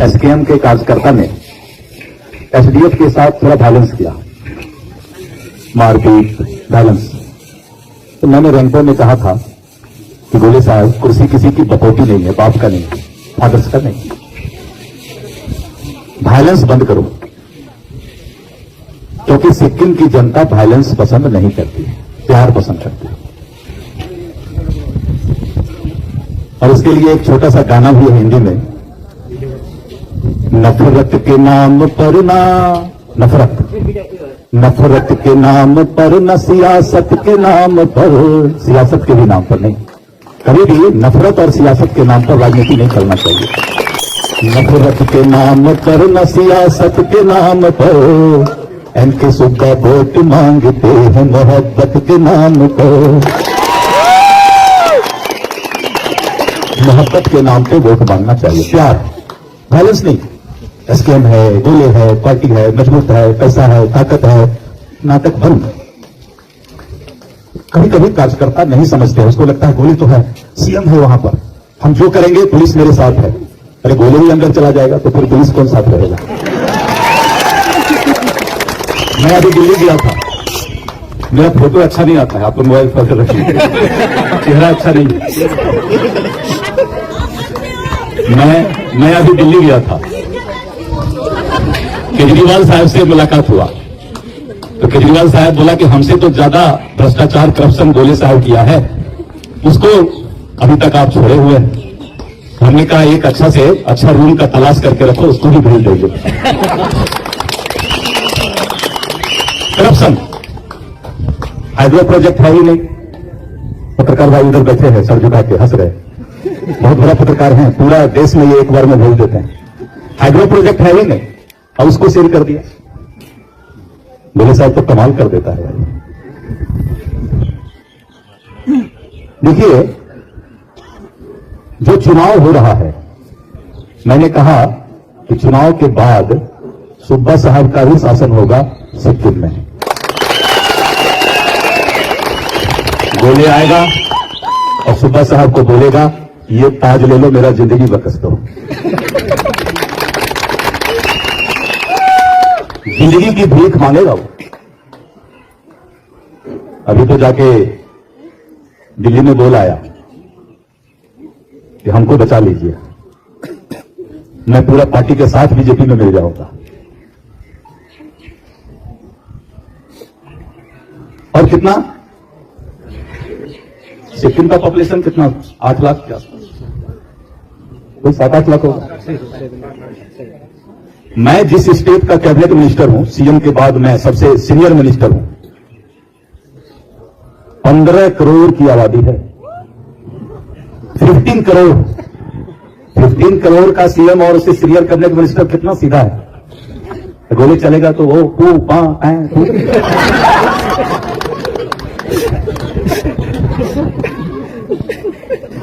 SKM के कार्यकर्ता ने एसडीएफ के साथ थोड़ा वायलेंस किया, मारपीट, वायलेंस। तो मैंने रैंकों में कहा था कि गोले साहब, कुर्सी किसी की बपोती नहीं है, बाप का नहीं है, फादर्स का नहीं, वायलेंस बंद करो, क्योंकि सिक्किम की जनता वायलेंस पसंद नहीं करती है, प्यार पसंद करती है। और इसके लिए एक छोटा सा गाना भी है हिंदी में, नफरत के नाम पर ना नफरत के नाम पर न सियासत के नाम पर, सियासत के भी नाम पर नहीं, कभी भी नफरत और सियासत के नाम पर राजनीति नहीं करना चाहिए। नफरत के नाम पर न सियासत के नाम पर, इनके सुबह वोट मांगते हैं मोहब्बत के नाम पर। मोहब्बत के नाम पे वोट मांगना चाहिए, प्यार, वायलेंस नहीं। एसकेएम है, गोले है, पार्टी है, मजबूत है, पैसा है, ताकत है, नाटक बंद। कभी कभी कार्यकर्ता नहीं समझते, उसको लगता है गोली तो है, सीएम है वहां पर, हम जो करेंगे पुलिस मेरे साथ है। अरे गोले ही अंदर चला जाएगा तो फिर पुलिस कौन साथ रहेगा? मैं अभी दिल्ली गया था, मेरा फोटो अच्छा नहीं आता है, आप मोबाइल पर रखिए, चेहरा अच्छा नहीं। मैं अभी दिल्ली गया था, केजरीवाल साहब से मुलाकात हुआ, तो केजरीवाल साहब बोला कि हमसे तो ज्यादा भ्रष्टाचार, करप्शन गोले साहब किया है, उसको अभी तक आप छोड़े हुए हैं। हमने कहा एक अच्छा से अच्छा रूम का तलाश करके रखो, उसको भी भेज देंगे। करप्शन, हाइड्रो प्रोजेक्ट है ही नहीं। पत्रकार भाई उधर बैठे हैं, सर झुका के हंस रहे, बहुत बड़ा पत्रकार हैं, पूरा देश में ये एक बार में भेज देते हैं। हाइड्रो प्रोजेक्ट है ही नहीं और उसको शेयर कर दिया। गोले साहब तो कमाल कर देता है। देखिए, जो चुनाव हो रहा है, मैंने कहा कि चुनाव के बाद सुब्बा साहब का ही शासन होगा सिक्किम में। गोले आएगा और सुब्बा साहब को बोलेगा ये ताज ले लो, मेरा जिंदगी बकस दो। जिंदगी की भीख मांगेगा वो। अभी तो जाके दिल्ली में बोल आया कि हमको बचा लीजिए, मैं पूरा पार्टी के साथ बीजेपी में मिल जाऊंगा। और कितना, सिक्किम का पॉपुलेशन कितना, 8 लाख के आसपास, कोई 7-8 लाख होगा। मैं जिस स्टेट का कैबिनेट मिनिस्टर हूं, सीएम के बाद मैं सबसे सीनियर मिनिस्टर हूं, 15 करोड़ की आबादी है। 15 करोड़ का सीएम और उससे सीनियर कैबिनेट मिनिस्टर कितना सीधा है। गोली चलेगा तो वो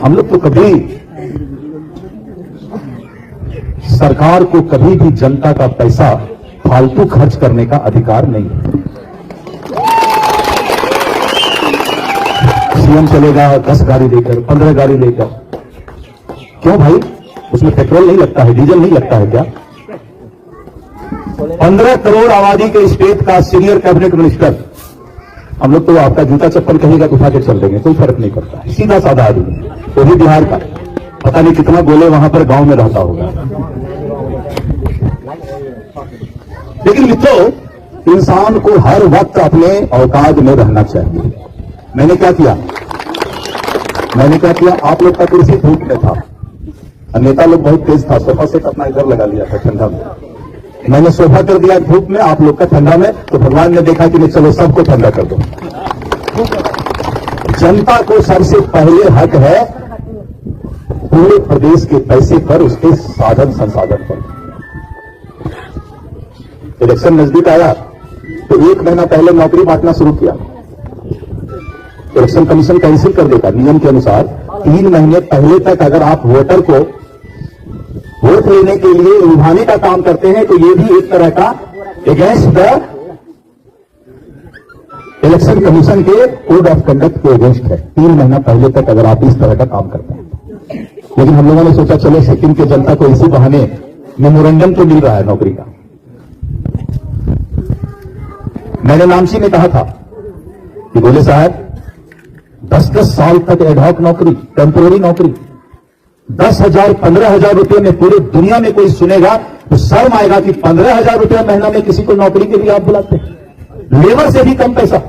हम लोग तो कभी, सरकार को कभी भी जनता का पैसा फालतू खर्च करने का अधिकार नहीं है। सीएम चलेगा 10 गाड़ी लेकर, 15 गाड़ी लेकर, क्यों भाई? उसमें पेट्रोल नहीं लगता है, डीजल नहीं लगता है क्या? 15 करोड़ आबादी के स्टेट का सीनियर कैबिनेट मिनिस्टर, हम लोग तो आपका जूता चप्पल कहेगा उठा के चल देंगे, कोई फर्क नहीं पड़ता है। सीधा साधा आदमी, वो भी बिहार का, पता नहीं कितना गोले वहां पर गांव में रहता होगा। लेकिन मित्रों, इंसान को हर वक्त अपने औकात में रहना चाहिए। मैंने क्या किया, आप लोग का कुर्सी धूप में था, नेता लोग बहुत तेज था, सोफा सेट अपना इधर लगा लिया था ठंडा में, मैंने सोफा कर दिया धूप में, आप लोग का ठंडा में, तो भगवान ने देखा कि नहीं, चलो सबको ठंडा कर दो। जनता को सबसे पहले हक है पूरे प्रदेश के पैसे पर, उसके साधन संसाधन पर। इलेक्शन नजदीक आया तो 1 महीना पहले नौकरी बांटना शुरू किया। इलेक्शन कमीशन कैंसिल कर देता नियम के अनुसार। 3 महीने पहले तक अगर आप वोटर को वोट लेने के लिए लुभाने का काम करते हैं तो ये भी एक तरह का अगेंस्ट द इलेक्शन कमीशन के कोड ऑफ कंडक्ट के अगेंस्ट है। 3 महीना पहले तक अगर आप इस तरह का काम करते हैं। लेकिन हम लोगों ने सोचा चलो सिक्किम की जनता को इसी बहाने मेमोरेंडम तो मिल रहा है नौकरी का। मैंने नामची में कहा था कि बोले साहब 10-10 साल तक एडहॉक नौकरी, टेम्पोररी नौकरी, 10,000 15,000 रुपए में पूरे दुनिया में कोई सुनेगा तो शर्म आएगा कि 15,000 रुपए महीना में किसी को नौकरी के लिए आप बुलाते हैं। लेबर से भी कम पैसा,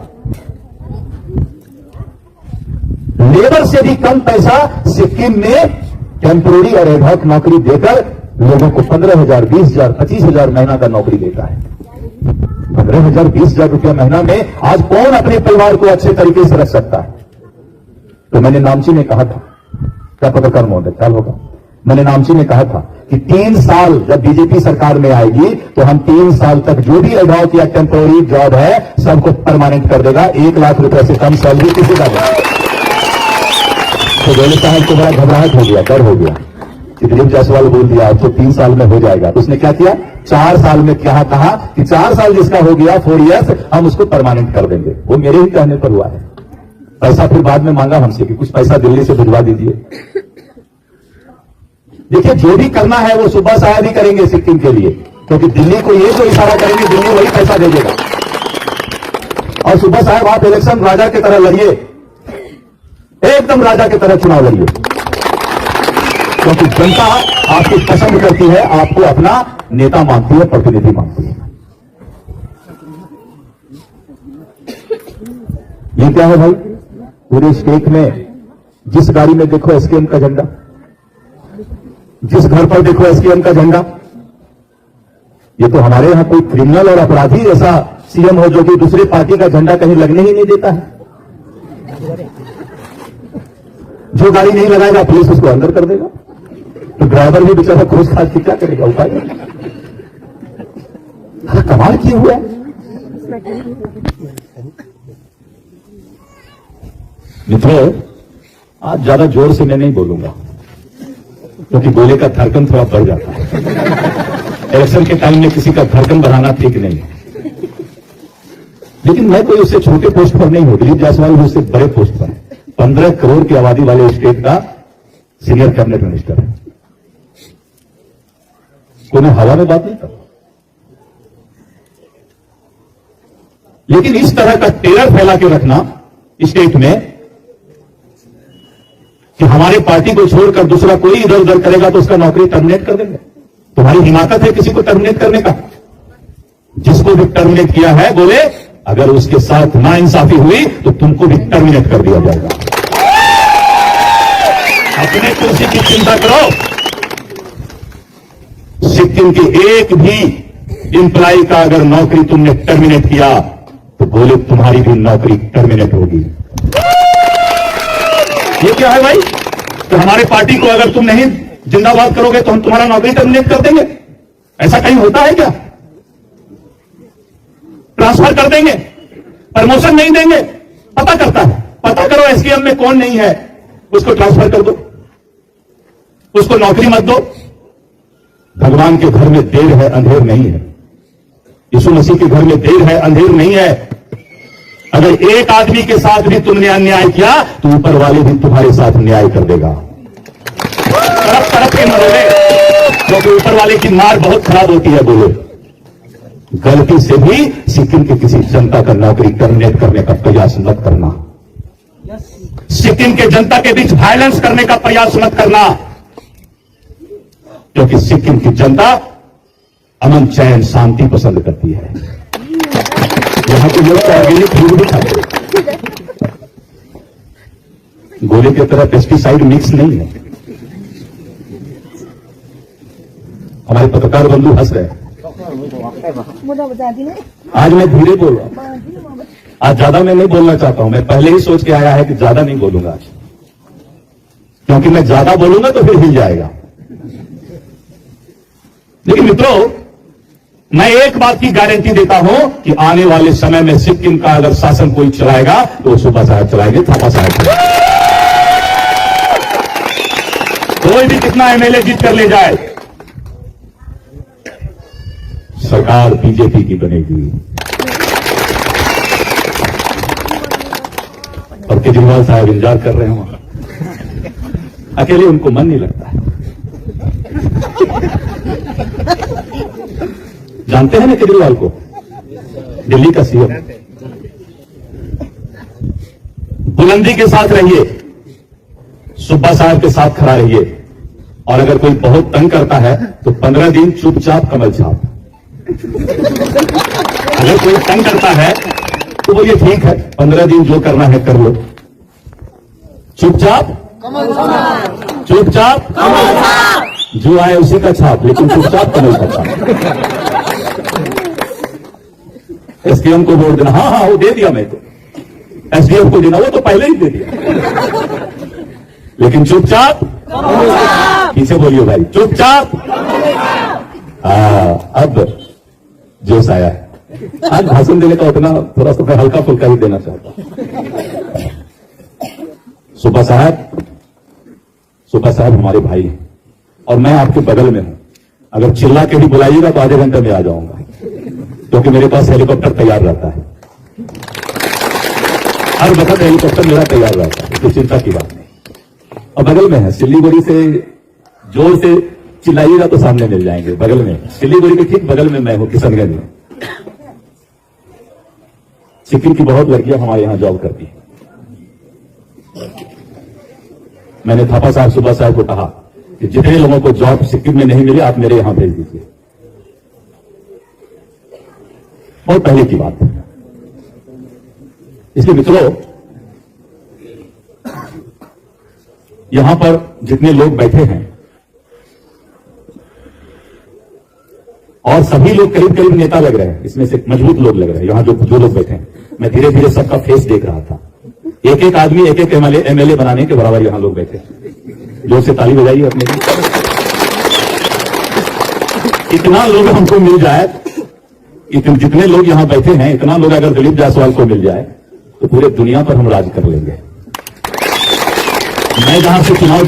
लेबर से भी कम पैसा सिक्किम में टेम्पोररी और एडहॉक नौकरी देकर लोगों को 15,000 20,000 25,000 महीना का नौकरी देता है। 15,000 20,000 रुपया महीना में आज कौन अपने परिवार को अच्छे तरीके से रख सकता है? तो मैंने नामची में कहा था, क्या पत्रकार महोदय ख्याल होगा, मैंने नामची में कहा था कि 3 साल जब बीजेपी सरकार में आएगी तो हम 3 साल तक जो भी एडहॉक या टेम्पोररी जॉब है सबको परमानेंट कर देगा। 1 लाख रुपए से कम सैलरी किसी का नहीं। तो बोले साहब को बड़ा घबराहट हो गया, डर हो गया कि दिलीप जायसवाल बोल दिया अब तो 3 साल में हो जाएगा। तो उसने क्या किया, 4 साल में क्या कहा कि 4 साल जिसका हो गया 4 ईयर्स हम उसको परमानेंट कर देंगे। वो मेरे ही कहने पर हुआ है। पैसा फिर बाद में मांगा हमसे कि कुछ पैसा दिल्ली से भिजवा दीजिए। देखिए जो भी करना है वो सुब्बा साहब ही करेंगे सिक्किम के लिए, क्योंकि दिल्ली को ये जो इशारा करेंगे दिल्ली वही पैसा भेजेगा। और सुब्बा साहब आप इलेक्शन राजा की तरह लड़िए, एकदम राजा की तरह चुनाव लड़िए, क्योंकि जनता आपकी पसंद करती है, आपको अपना नेता मानती है, प्रतिनिधि मानती है। ये क्या है भाई, पूरे स्टेट में जिस गाड़ी में देखो एसकेएम का झंडा, जिस घर पर देखो एसकेएम का झंडा। ये तो हमारे यहां कोई क्रिमिनल और अपराधी ऐसा सीएम हो जो कि दूसरी पार्टी का झंडा कहीं लगने ही नहीं देता है। जो गाड़ी नहीं लगाएगा पुलिस उसको अंदर कर देगा, तो ड्राइवर भी बेचारा खोज खाज के क्या करेगा, उपाय कमाल किए हुए है। मित्रों आज ज्यादा जोर से मैं नहीं बोलूंगा क्योंकि गोले का धड़कन थोड़ा बढ़ जाता है। इलेक्शन के टाइम में किसी का धड़कन बढ़ाना ठीक नहीं है। लेकिन मैं कोई उससे छोटे पोस्ट पर नहीं हूं, दिलीप जायसवाल भी उससे बड़े पोस्ट पर है। 15 करोड़ की आबादी वाले स्टेट का सीनियर कैबिनेट मिनिस्टर है। कोई हवा में बात नहीं करता, लेकिन इस तरह का टेरर फैला के रखना स्टेट में कि हमारी पार्टी को छोड़कर दूसरा कोई इधर उधर करेगा तो उसका नौकरी टर्मिनेट कर देंगे। तुम्हारी हिम्मत है किसी को टर्मिनेट करने का? जिसको भी टर्मिनेट किया है बोले अगर उसके साथ नाइंसाफी हुई तो तुमको भी टर्मिनेट कर दिया जाएगा। अपने कुर्सी की चिंता करो। सिक्किम के एक भी एम्प्लॉय का अगर नौकरी तुमने टर्मिनेट किया तो बोले तुम्हारी भी नौकरी टर्मिनेट होगी। ये क्या है भाई, तो हमारे पार्टी को अगर तुम नहीं जिंदाबाद करोगे तो हम तुम्हारा नौकरी टर्मिनेट कर देंगे? ऐसा कहीं होता है क्या? ट्रांसफर कर देंगे, प्रमोशन नहीं देंगे? पता करता है, पता करो एसकेएम में कौन नहीं है, उसको ट्रांसफर कर दो, उसको नौकरी मत दो। भगवान के घर में देर है अंधेर नहीं है, यीशु मसीह के घर में देर है अंधेर नहीं है। अगर एक आदमी के साथ भी तुमने अन्याय किया तो ऊपर वाले भी तुम्हारे साथ न्याय कर देगा। तरफ तरफ के मरोगे, क्योंकि ऊपर वाले की मार बहुत खराब होती है। बोलो गलती से भी सिक्किम की किसी जनता का नौकरी टर्मिनेट करने का प्रयास मत करना। सिक्किम के जनता के बीच वायलेंस करने का प्रयास मत करना, क्योंकि सिक्किम की जनता अमन चैन शांति पसंद करती है। यहां के लोग ऑर्गेनिक फूड भी खाते हैं, गोले की तरह पेस्टिसाइड मिक्स नहीं है। हमारे पत्रकार बंधु हंस रहे हैं। आज मैं धीरे बोल रहा हूं, आज ज्यादा मैं नहीं बोलना चाहता हूं। मैं पहले ही सोच के आया है कि ज्यादा नहीं बोलूंगा आज, क्योंकि मैं ज्यादा बोलूंगा तो फिर हिल जाएगा। लेकिन मित्रों मैं एक बात की गारंटी देता हूं कि आने वाले समय में सिक्किम का अगर शासन कोई चलाएगा तो सुब्बा साहब चलाएंगे, थापा साहब चलाएंगे। कोई भी कितना एमएलए जीत कर ले जाए, सरकार बीजेपी की बनेगी। और केजरीवाल साहब इंतजार कर रहे हैं वहां, अकेले उनको मन नहीं लगता है। जानते हैं ना केजरीवाल को, दिल्ली का सीएम। बुलंदी के साथ रहिए, सुब्बा साहब के साथ खड़ा रहिए, और अगर कोई बहुत तंग करता है तो 15 दिन चुपचाप कमल छाप। अगर कोई तंग करता है तो वो ये ठीक है, 15 दिन जो करना है कर लो, चुपचाप चुपचाप जो आए उसी का छाप, लेकिन चुपचाप कमल छाप। एसडीएम को वोट देना, हाँ हाँ वो दे दिया मैं तो, एसडीएम को देना वो तो पहले ही दे दिया, लेकिन चुपचाप पीछे बोलिए भाई, चुपचाप। अब जोश आया है, आज भाषण देने का उतना थोड़ा सा हल्का फुल्का ही देना चाहता हूं। सुब्बा साहब हमारे भाई हैं और मैं आपके बगल में हूं। अगर चिल्ला के भी बुलाइएगा तो आधे घंटे में आ जाऊंगा, क्योंकि मेरे पास हेलीकॉप्टर तैयार रहता है, हर वक्त हेलीकॉप्टर मेरा तैयार रहता है, तो चिंता की बात नहीं। और बगल में है, सिल्लीगुड़ी से जोर से चिल्लाइएगा तो सामने मिल जाएंगे, बगल में, सिल्लीगुड़ी के ठीक बगल में मैं हूं, किशनगंज में। सिक्किम की बहुत लड़कियां हमारे यहां जॉब करती हैं। मैंने थापा साहब, सुब्बा साहब को कहा कि जितने लोगों को जॉब सिक्किम में नहीं मिली आप मेरे यहां भेज दीजिए। बहुत पहले की बात है। इसलिए मित्रों, यहां पर जितने लोग बैठे हैं और सभी लोग करीब करीब नेता लग रहे हैं, इसमें से मजबूत लोग लग रहे हैं। यहां जो लोग बैठे हैं, मैं धीरे धीरे सबका फेस देख रहा था। एक एक आदमी एक एक एमएलए बनाने के बराबर यहां लोग बैठे हैं। जोर से ताली बजाइए अपने लिए। इतना लोग हमको मिल जाए, जितने लोग यहां बैठे हैं, इतना लोग अगर दिलीप जायसवाल को मिल जाए तो पूरे दुनिया पर हम राज कर लेंगे। मैं जहां से चुनाव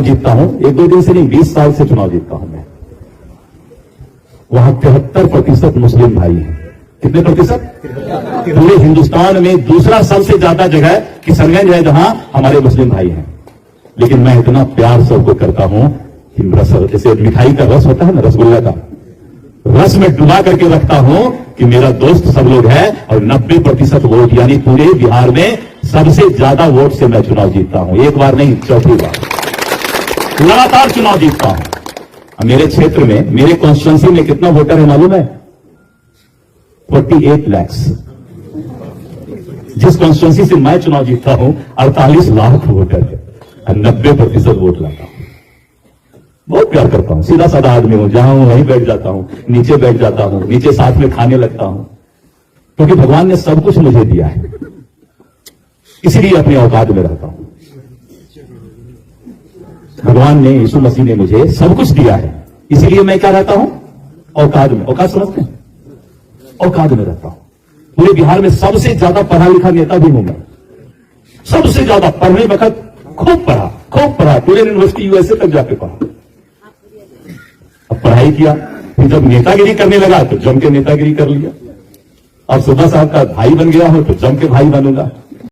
जीतता हूं, एक दो दिन से नहीं, 20 साल से चुनाव जीतता हूं मैं। वहां 73% मुस्लिम भाई हैं। कितने प्रतिशत? पूरे हिंदुस्तान में दूसरा सबसे ज्यादा जगह किशनगंज है जहां हमारे मुस्लिम भाई हैं। लेकिन मैं इतना प्यार सबको करता हूं कि जैसे मिठाई का रस होता है ना, रसगुल्ला का रस में डुबा करके रखता हूं कि मेरा दोस्त सब लोग है, और 90% वोट, यानी पूरे बिहार में सबसे ज्यादा वोट से मैं चुनाव जीतता हूं। एक बार नहीं, चौथी बार लगातार चुनाव जीतता हूं। मेरे क्षेत्र में, मेरे कॉन्स्टिट्यूंसी में कितना वोटर है मालूम है? 48 लाख। जिस कॉन्स्टिट्यूंसी से मैं चुनाव जीतता हूं 48 लाख वोटर है और 90% वोट लाता हूं। बहुत प्यार करता हूं, सीधा साधा आदमी हूं, जहां हूं वहीं बैठ जाता हूं, नीचे बैठ जाता हूं, नीचे साथ में खाने लगता हूं, क्योंकि भगवान ने सब कुछ मुझे दिया है, इसीलिए अपने औकात में रहता हूं। भगवान ने, यीशु मसीह ने मुझे सब कुछ दिया है, इसीलिए मैं क्या रहता हूं? औकात में। औकात समझते हैं? औकात में रहता हूं। पूरे बिहार में सबसे ज्यादा पढ़ा लिखा नेता भी हूं मैं, सबसे ज्यादा पढ़ने वक्त खूब पढ़ा, पूरे यूनिवर्सिटी यूएसए तक जाके पढ़ा। अब पढ़ाई किया, फिर जब नेतागिरी करने लगा तो जम के नेतागिरी कर लिया। अब सुब्बा साहब का भाई बन गया हो तो जम के भाई बनूंगा।